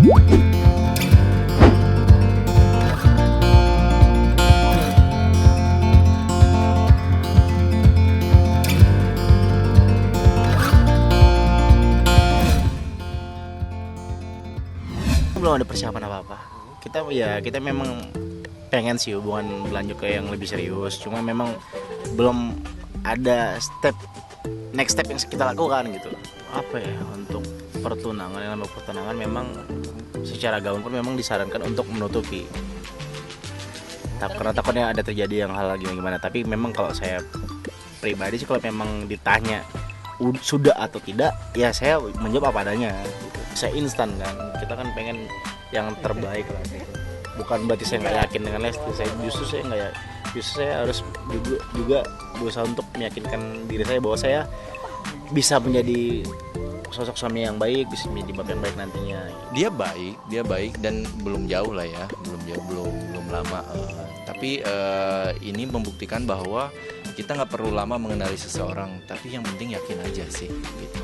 Belum ada persiapan apa-apa. Kita memang pengen sih hubungan berlanjut ke yang lebih serius, cuma memang belum ada next step yang kita lakukan gitu. Apa ya, untuk pertunangan memang secara gaun pun memang disarankan untuk menutupi. Karena takutnya ada terjadi yang hal gimana. Tapi memang kalau saya pribadi sih, kalau memang ditanya sudah atau tidak, ya saya menjawab apa adanya gitu. Saya instan kan, kita kan pengen yang terbaik lah gitu. Bukan berarti saya nggak yakin dengan Lesti, justru saya harus juga berusaha untuk meyakinkan diri saya bahwa saya bisa menjadi sosok suami yang baik, bisa menjadi bapak yang baik nantinya. Dia baik dan belum jauh lah ya, belum lama. Tapi ini membuktikan bahwa kita nggak perlu lama mengenali seseorang, tapi yang penting yakin aja sih. Gitu.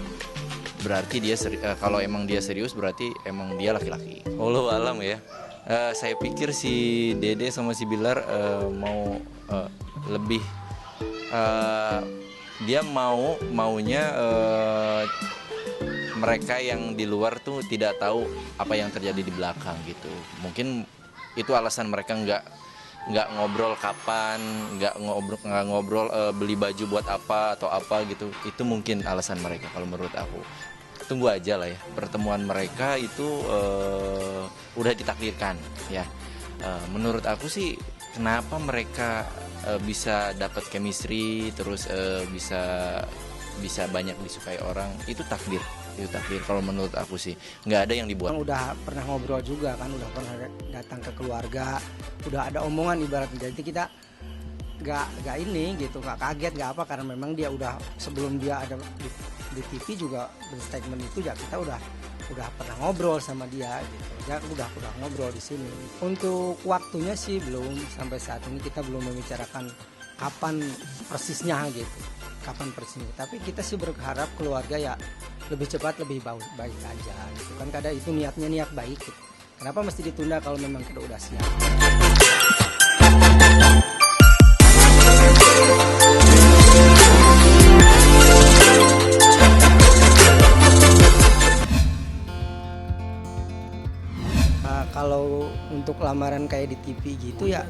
Berarti dia kalau emang dia serius, berarti emang dia laki-laki. Wallahu alam ya. Saya pikir si Dede sama si Bilar mau lebih. Dia maunya mereka yang di luar tuh tidak tahu apa yang terjadi di belakang gitu. Mungkin itu alasan mereka nggak ngobrol kapan, nggak ngobrol beli baju buat apa atau apa gitu. Itu mungkin alasan mereka kalau menurut aku. Tunggu aja lah ya, pertemuan mereka itu udah ditakdirkan ya. Menurut aku sih, kenapa mereka bisa dapat chemistry, terus bisa banyak disukai orang, itu takdir kalau menurut aku sih. Nggak ada yang dibuat. Udah pernah ngobrol juga kan, udah pernah datang ke keluarga, udah ada omongan ibaratnya. Jadi kita nggak ini gitu, nggak kaget, nggak apa, karena memang dia udah, sebelum dia ada di TV juga berstatement itu ya, kita udah pernah ngobrol sama dia gitu. Ya udah ngobrol di sini. Untuk waktunya sih belum, sampai saat ini kita belum membicarakan kapan persisnya gitu. Tapi kita sih berharap keluarga ya lebih cepat lebih baik aja gitu kan, kadang itu niatnya niat baik gitu. Kenapa mesti ditunda kalau memang kita udah siap? Kalau untuk lamaran kayak di TV gitu ya,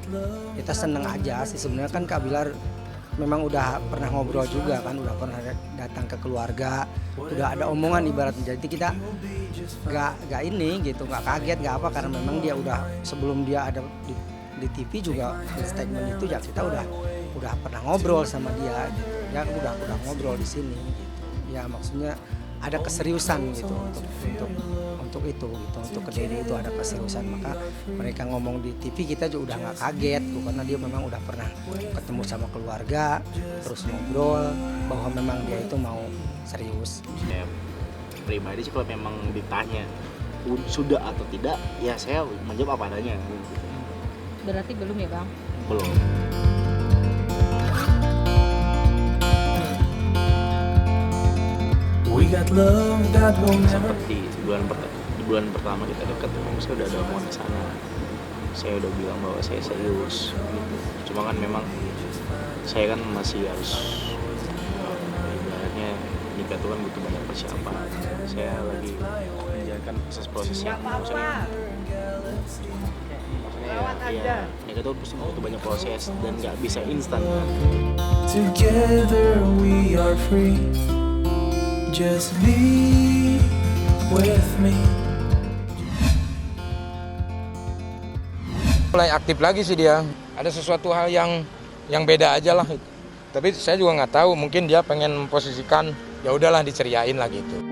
kita seneng aja sih sebenarnya kan. Kak Bilar memang udah pernah ngobrol juga kan, udah pernah datang ke keluarga, udah ada omongan ibaratnya. Jadi kita nggak ini gitu, nggak kaget, nggak apa, karena memang dia udah, sebelum dia ada di TV juga statement itu ya, kita udah pernah ngobrol sama dia gitu. Ya udah ngobrol di sini gitu. Ya maksudnya ada keseriusan gitu untuk itu gitu, untuk ke Dede itu ada keseriusan. Maka mereka ngomong di TV, kita juga udah nggak kaget tuh, karena dia memang udah pernah ketemu sama keluarga, terus ngobrol bahwa memang dia itu mau serius. Saya pribadi sih, kalau memang ditanya sudah atau tidak, ya saya menjawab apa adanya. Berarti belum ya Bang? Belum. Seperti bulan pertama kita dekat, saya udah ada omongan sana. Saya udah bilang bahwa saya serius gitu. Cuma kan memang saya kan masih harus, ibaratnya nikah itu kan butuh banyak persiapan. Saya lagi menjalankan proses yang maksudnya nikah itu butuh banyak proses dan nggak bisa instan. Together we are free. Just be with me. Mulai aktif lagi sih dia. Ada sesuatu hal yang beda aja lah. Tapi saya juga nggak tahu. Mungkin dia pengen memposisikan, ya udahlah diceriain lah gitu.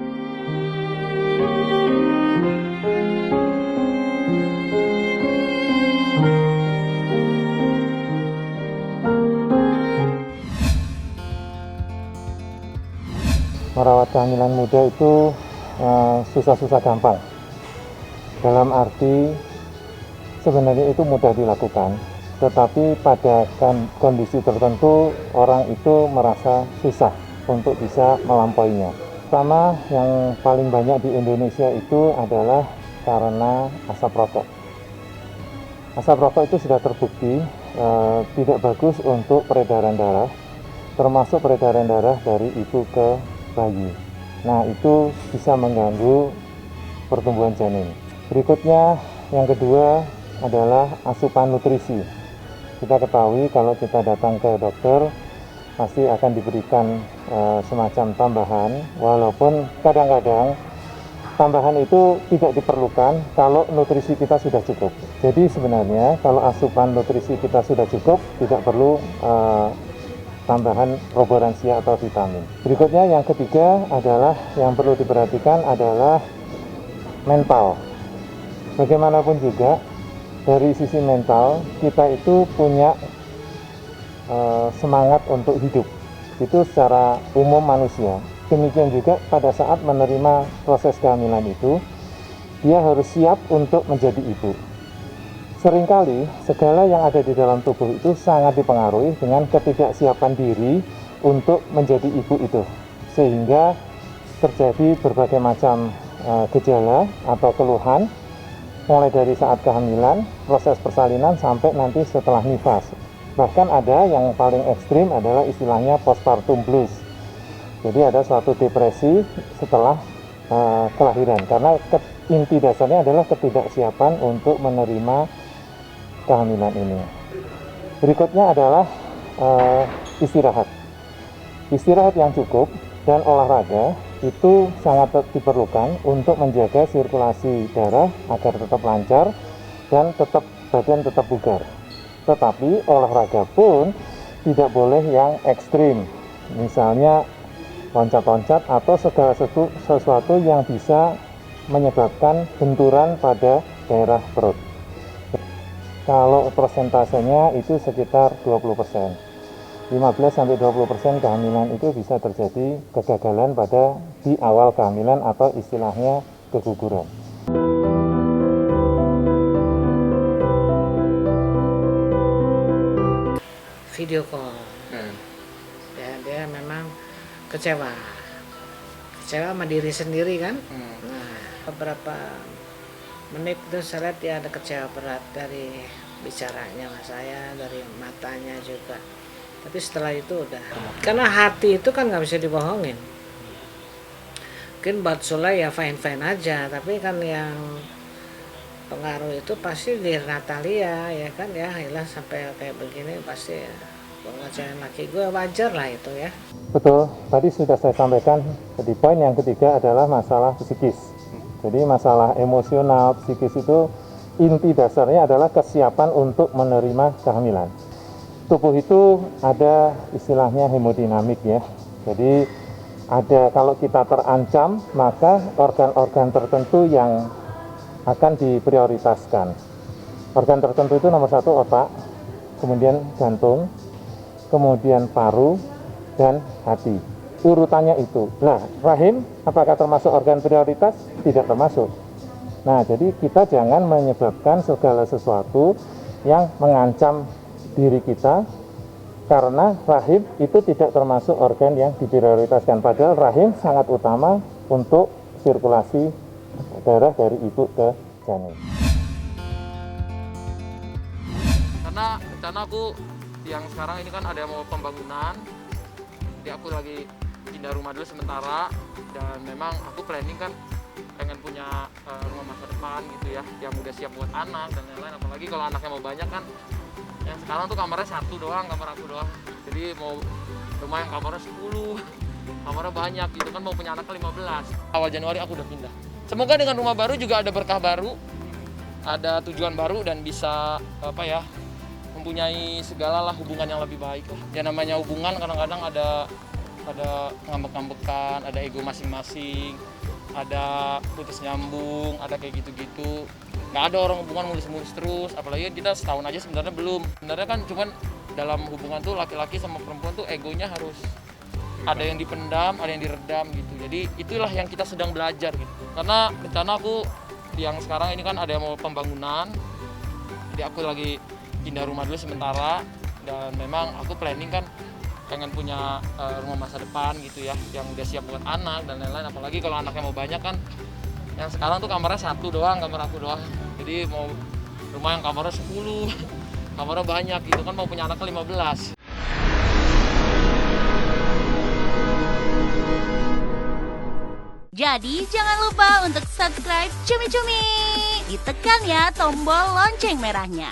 Merawat kehamilan muda itu susah-susah gampang. Dalam arti sebenarnya itu mudah dilakukan, tetapi pada kondisi tertentu orang itu merasa susah untuk bisa melampauinya. Pertama, yang paling banyak di Indonesia itu adalah karena asap rokok. Asap rokok itu sudah terbukti tidak bagus untuk peredaran darah, termasuk peredaran darah dari ibu ke bayi. Nah, itu bisa mengganggu pertumbuhan janin. Berikutnya, yang kedua adalah asupan nutrisi. Kita ketahui kalau kita datang ke dokter pasti akan diberikan semacam tambahan, walaupun kadang-kadang tambahan itu tidak diperlukan kalau nutrisi kita sudah cukup. Jadi sebenarnya kalau asupan nutrisi kita sudah cukup, tidak perlu tambahan roboransia atau vitamin. Berikutnya yang ketiga adalah yang perlu diperhatikan adalah mental. Bagaimanapun juga dari sisi mental kita itu punya semangat untuk hidup. Itu secara umum manusia. Demikian juga pada saat menerima proses kehamilan itu, dia harus siap untuk menjadi ibu. Seringkali segala yang ada di dalam tubuh itu sangat dipengaruhi dengan ketidaksiapan diri untuk menjadi ibu itu. Sehingga terjadi berbagai macam gejala atau keluhan, mulai dari saat kehamilan, proses persalinan, sampai nanti setelah nifas. Bahkan ada yang paling ekstrim adalah istilahnya postpartum blues. Jadi ada suatu depresi setelah kelahiran, karena inti dasarnya adalah ketidaksiapan untuk menerima kehamilan ini. Berikutnya adalah istirahat. Istirahat yang cukup dan olahraga itu sangat diperlukan untuk menjaga sirkulasi darah agar tetap lancar dan badan tetap bugar. Tetapi olahraga pun tidak boleh yang ekstrim, misalnya loncat-loncat atau segala sesuatu yang bisa menyebabkan benturan pada daerah perut. Kalau persentasenya itu sekitar 20%. 15-20% kehamilan itu bisa terjadi kegagalan di awal kehamilan atau istilahnya keguguran. Video call. Ya, dia memang kecewa sama diri sendiri kan. Nah, beberapa menit itu saya lihat dia ada kecewa berat dari bicaranya sama saya, dari matanya juga. Tapi setelah itu udah, karena hati itu kan nggak bisa dibohongin. Mungkin buat Sule ya fine aja, tapi kan yang pengaruh itu pasti di Natalia ya kan, ya hilang sampai kayak begini pasti ya. Ngecewain laki gue wajar lah itu ya. Betul, tadi sudah saya sampaikan di poin yang ketiga adalah masalah psikis. Jadi masalah emosional, psikis itu inti dasarnya adalah kesiapan untuk menerima kehamilan. Tubuh itu ada istilahnya hemodinamik ya. Jadi ada, kalau kita terancam maka organ-organ tertentu yang akan diprioritaskan. Organ tertentu itu nomor 1 otak, kemudian jantung, kemudian paru, dan hati. Urutannya itu. Nah, rahim apakah termasuk organ prioritas? Tidak termasuk. Nah, jadi kita jangan menyebabkan segala sesuatu yang mengancam diri kita, karena rahim itu tidak termasuk organ yang diprioritaskan. Padahal rahim sangat utama untuk sirkulasi darah dari ibu ke janin. Karena rencana aku yang sekarang ini kan ada yang mau pembangunan, jadi aku lagi pindah rumah dulu sementara, dan memang aku planning kan pengen punya rumah masa depan gitu ya, yang udah siap buat anak dan lain-lain. Apalagi kalau anaknya mau banyak kan, yang sekarang tuh kamarnya 1 doang, kamar aku doang. Jadi mau rumah yang kamarnya 10, kamarnya banyak gitu kan, mau punya anak 15. Awal Januari aku udah pindah. Semoga dengan rumah baru juga ada berkah baru, ada tujuan baru, dan bisa mempunyai segala lah hubungan yang lebih baik lah. Ya namanya hubungan kadang-kadang ada ngambek-ngambekan, ada ego masing-masing, ada putus nyambung, ada kayak gitu-gitu. Nggak ada orang hubungan mulus-mulus terus, apalagi kita setahun aja sebenarnya belum. Sebenarnya kan cuman dalam hubungan tuh laki-laki sama perempuan tuh egonya harus ada yang dipendam, ada yang diredam gitu. Jadi itulah yang kita sedang belajar gitu. Karena rencana aku yang sekarang ini kan ada yang mau pembangunan, jadi aku lagi pindah rumah dulu sementara, dan memang aku planning kan pengen punya rumah masa depan gitu ya, yang udah siap buat anak dan lain-lain. Apalagi kalau anaknya mau banyak kan, Yang sekarang tuh kamarnya 1 doang, kamar aku doang. Jadi mau rumah yang kamarnya 10, kamarnya banyak gitu kan, mau punya anaknya 15. Jadi jangan lupa untuk subscribe Cumi Cumi. Ditekan ya tombol lonceng merahnya.